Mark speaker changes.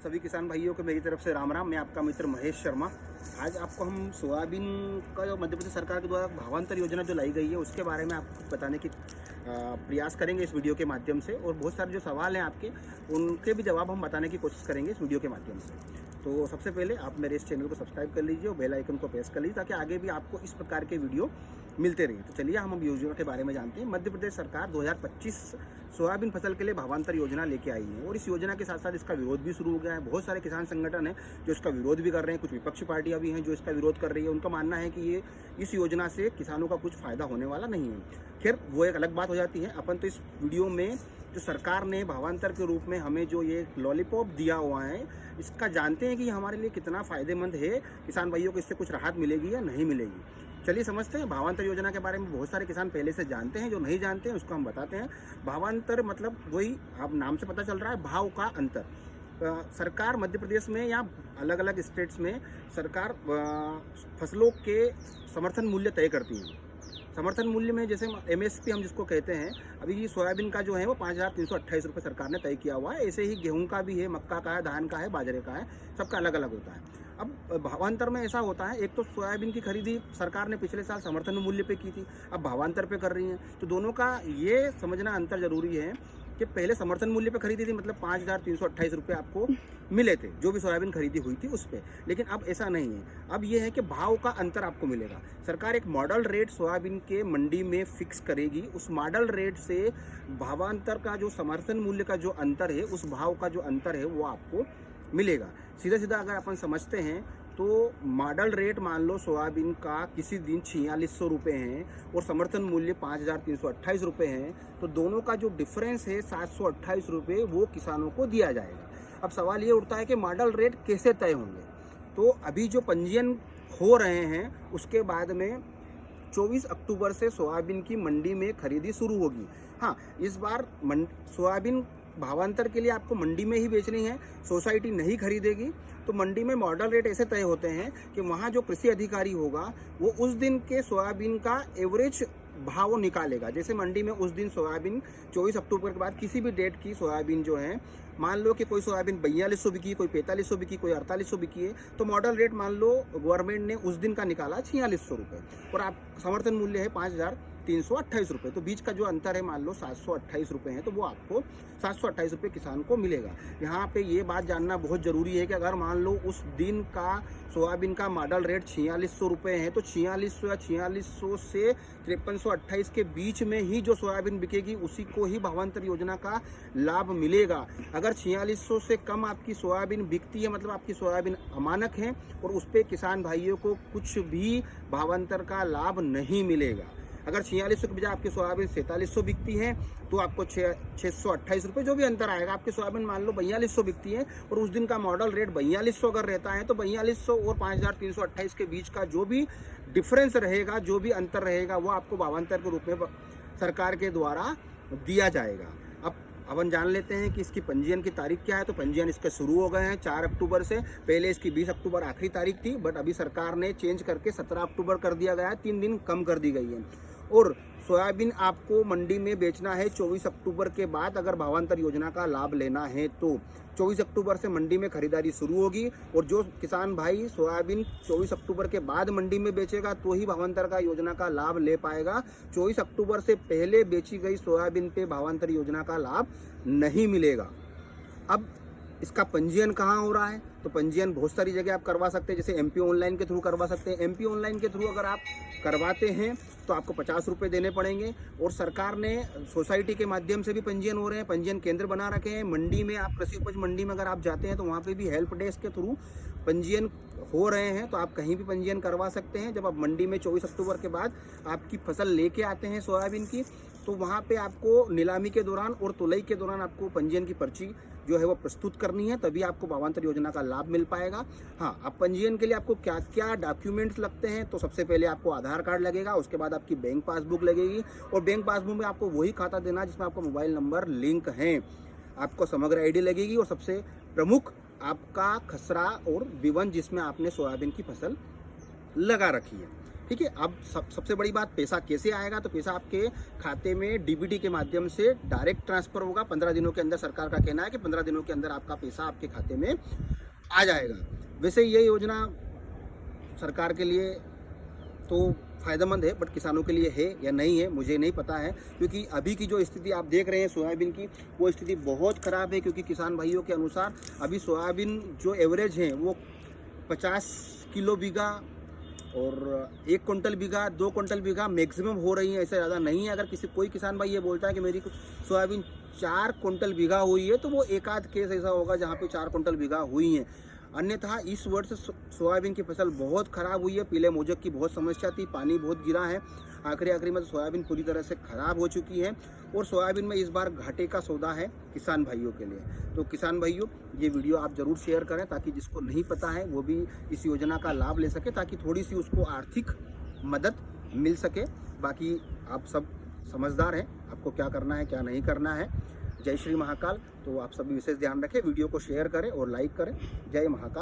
Speaker 1: सभी किसान भाइयों को मेरी तरफ से राम राम। मैं आपका मित्र महेश शर्मा। आज आपको हम सोयाबीन का जो मध्य प्रदेश सरकार के द्वारा भावांतर योजना जो लाई गई है उसके बारे में आपको कुछ बताने की प्रयास करेंगे इस वीडियो के माध्यम से। और बहुत सारे जो सवाल हैं आपके उनके भी जवाब हम बताने की कोशिश करेंगे इस वीडियो के माध्यम से। तो सबसे पहले आप मेरे इस चैनल को सब्सक्राइब कर लीजिए और बेल आइकन को प्रेस कर लीजिए ताकि आगे भी आपको इस प्रकार के वीडियो मिलते रहिए। तो चलिए हम योजना के बारे में जानते हैं। मध्य प्रदेश सरकार 2025 सोयाबीन फसल के लिए भावांतर योजना लेके आई है और इस योजना के साथ साथ इसका विरोध भी शुरू हो गया है। बहुत सारे किसान संगठन हैं जो इसका विरोध भी कर रहे हैं, कुछ विपक्षी पार्टियां भी हैं जो इसका विरोध कर रही है। उनका मानना है कि ये इस योजना से किसानों का कुछ फायदा होने वाला नहीं है। खैर वो एक अलग बात हो जाती है। अपन तो इस वीडियो में जो सरकार ने भावांतर के रूप में हमें जो ये लॉलीपॉप दिया हुआ है इसका जानते हैं कि हमारे लिए कितना फ़ायदेमंद है, किसान भाइयों को इससे कुछ राहत मिलेगी या नहीं मिलेगी। चलिए समझते हैं। भावांतर योजना के बारे में बहुत सारे किसान पहले से जानते हैं, जो नहीं जानते हैं उसको हम बताते हैं। भावांतर मतलब वही आप नाम से पता चल रहा है, भाव का अंतर। सरकार मध्य प्रदेश में या अलग अलग स्टेट्स में सरकार फसलों के समर्थन मूल्य तय करती है। समर्थन मूल्य में जैसे MSP हम जिसको कहते हैं, अभी सोयाबीन का जो है वो 5,328 रुपये सरकार ने तय किया हुआ है। ऐसे ही गेहूं का भी है, मक्का का है, धान का है, बाजरे का है, सबका अलग अलग होता है। अब भावांतर में ऐसा होता है, एक तो सोयाबीन की खरीदी सरकार ने पिछले साल समर्थन मूल्य पे की थी, अब भावांतर पे कर रही है। तो दोनों का ये समझना अंतर जरूरी है कि पहले समर्थन मूल्य पे खरीदी थी, मतलब 5,328 रुपये आपको मिले थे जो भी सोयाबीन खरीदी हुई थी उस पर। लेकिन अब ऐसा नहीं है। अब ये है कि भाव का अंतर आपको मिलेगा। सरकार एक मॉडल रेट सोयाबीन के मंडी में फिक्स करेगी। उस मॉडल रेट से भावांतर का जो समर्थन मूल्य का जो अंतर है, उस भाव का जो अंतर है वो आपको मिलेगा। सीधा सीधा अगर अपन समझते हैं तो मॉडल रेट मान लो सोयाबीन का किसी दिन 4600 रुपये है और समर्थन मूल्य 5,328 रुपये है, तो दोनों का जो डिफरेंस है 728 रुपये वो किसानों को दिया जाएगा। अब सवाल ये उठता है कि मॉडल रेट कैसे तय होंगे। तो अभी जो पंजीयन हो रहे हैं उसके बाद में 24 अक्टूबर से सोयाबीन की मंडी में खरीदी शुरू होगी। हाँ, इस बार सोयाबीन भावांतर के लिए आपको मंडी में ही बेचनी है, सोसाइटी नहीं खरीदेगी। तो मंडी में मॉडल रेट ऐसे तय होते हैं कि वहाँ जो कृषि अधिकारी होगा वो उस दिन के सोयाबीन का एवरेज भाव निकालेगा। जैसे मंडी में उस दिन सोयाबीन 24 अक्टूबर के बाद किसी भी डेट की सोयाबीन जो है, मान लो कि कोई सोयाबीन 4200 बिकी, कोई 4500 बिकी, कोई 4800 बिकी है, तो मॉडल रेट मान लो गवर्नमेंट ने उस दिन का निकाला 4600 रुपये और आप समर्थन मूल्य है 5,328 रुपये। तो बीच का जो अंतर है मान लो 728 रुपये है, तो वो आपको 728 रुपये किसान को मिलेगा। यहाँ पे ये बात जानना बहुत ज़रूरी है कि अगर मान लो उस दिन का सोयाबीन का मॉडल रेट 4600 रुपये है, तो 4600 या 4600 से 5328 के बीच में ही जो सोयाबीन बिकेगी उसी को ही भावांतर योजना का लाभ मिलेगा। अगर 4600 से कम आपकी सोयाबीन बिकती है, मतलब आपकी सोयाबीन अमानक है और उस पर किसान भाइयों को कुछ भी भावांतर का लाभ नहीं मिलेगा। अगर 4600 के बजाय आपकी सोयाबीन 4700 बिकती है तो आपको 628 रुपये जो भी अंतर आएगा। आपकी सोयाबीन मान लो 4200 बिकती है और उस दिन का मॉडल रेट 4200 अगर रहता है, तो 4200 और 5,328 के बीच का जो भी डिफरेंस रहेगा, जो भी अंतर रहेगा, वो आपको भावांतर के रूप में सरकार के द्वारा दिया जाएगा। अब अपन जान लेते हैं कि इसकी पंजीयन की तारीख क्या है। तो पंजीयन इसके शुरू हो गए हैं 4 अक्टूबर से। पहले इसकी 20 अक्टूबर आखिरी तारीख थी, बट अभी सरकार ने चेंज करके 17 अक्टूबर कर दिया गया है, 3 दिन कम कर दी गई है। और सोयाबीन आपको मंडी में बेचना है 24 अक्टूबर के बाद। अगर भावांतर योजना का लाभ लेना है तो 24 अक्टूबर से मंडी में खरीदारी शुरू होगी और जो किसान भाई सोयाबीन 24 अक्टूबर के बाद मंडी में बेचेगा तो ही भावांतर का योजना का लाभ ले पाएगा। 24 अक्टूबर से पहले बेची गई सोयाबीन पे भावांतर योजना का लाभ नहीं मिलेगा। अब इसका पंजीयन कहाँ हो रहा है? तो पंजीयन बहुत सारी जगह आप करवा सकते हैं, जैसे MP ऑनलाइन के थ्रू करवा सकते हैं। MP ऑनलाइन के थ्रू अगर आप करवाते हैं तो आपको 50 रुपये देने पड़ेंगे। और सरकार ने सोसाइटी के माध्यम से भी पंजीयन हो रहे हैं, पंजीयन केंद्र बना रखे हैं। मंडी में आप कृषि उपज मंडी में अगर आप जाते हैं तो वहाँ पे भी हेल्प डेस्क के थ्रू पंजीयन हो रहे हैं, तो आप कहीं भी पंजीयन करवा सकते हैं। जब आप मंडी में 24 अक्टूबर के बाद आपकी फसल लेके आते हैं सोयाबीन की, तो वहाँ पे आपको नीलामी के दौरान और तुलई के दौरान आपको पंजीयन की पर्ची जो है वो प्रस्तुत करनी है, तभी आपको भावांतर योजना का लाभ मिल पाएगा। हाँ, अब पंजीयन के लिए आपको क्या क्या डॉक्यूमेंट्स लगते हैं, तो सबसे पहले आपको आधार कार्ड लगेगा, उसके बाद आपकी बैंक पासबुक लगेगी और बैंक पासबुक में आपको वही खाता देना जिसमें आपका मोबाइल नंबर लिंक है। आपको समग्र ID लगेगी और सबसे प्रमुख आपका खसरा और विवरण जिसमें आपने सोयाबीन की फसल लगा रखी है। ठीक है। अब सबसे बड़ी बात, पैसा कैसे आएगा, तो पैसा आपके खाते में डीबीटी के माध्यम से डायरेक्ट ट्रांसफ़र होगा। 15 दिनों के अंदर, सरकार का कहना है कि 15 दिनों के अंदर आपका पैसा आपके खाते में आ जाएगा। वैसे ये योजना सरकार के लिए तो फ़ायदेमंद है, बट किसानों के लिए है या नहीं है मुझे नहीं पता है, क्योंकि अभी की जो स्थिति आप देख रहे हैं सोयाबीन की, वो स्थिति बहुत ख़राब है। क्योंकि किसान भाइयों के अनुसार अभी सोयाबीन जो एवरेज है वो 50 किलो बीघा और 1 क्विंटल बीघा, 2 क्विंटल बीघा मैक्सिमम हो रही है, ऐसे ज़्यादा नहीं है। अगर कोई किसान भाई ये बोलता है कि मेरी सोयाबीन 4 क्विंटल बीघा हुई है, तो वो एक आध केस ऐसा होगा जहाँ पे 4 क्विंटल बीघा हुई है। अन्यथा इस वर्ष सोयाबीन की फसल बहुत ख़राब हुई है। पीले मोजक की बहुत समस्या थी, पानी बहुत गिरा है। आखिरी में तो सोयाबीन पूरी तरह से ख़राब हो चुकी है और सोयाबीन में इस बार घाटे का सौदा है किसान भाइयों के लिए। तो किसान भाइयों, ये वीडियो आप ज़रूर शेयर करें ताकि जिसको नहीं पता है वो भी इस योजना का लाभ ले सके, ताकि थोड़ी सी उसको आर्थिक मदद मिल सके। बाकी आप सब समझदार हैं, आपको क्या करना है क्या नहीं करना है। जय श्री महाकाल। तो आप सभी विशेष ध्यान रखें, वीडियो को शेयर करें और लाइक करें। जय महाकाल।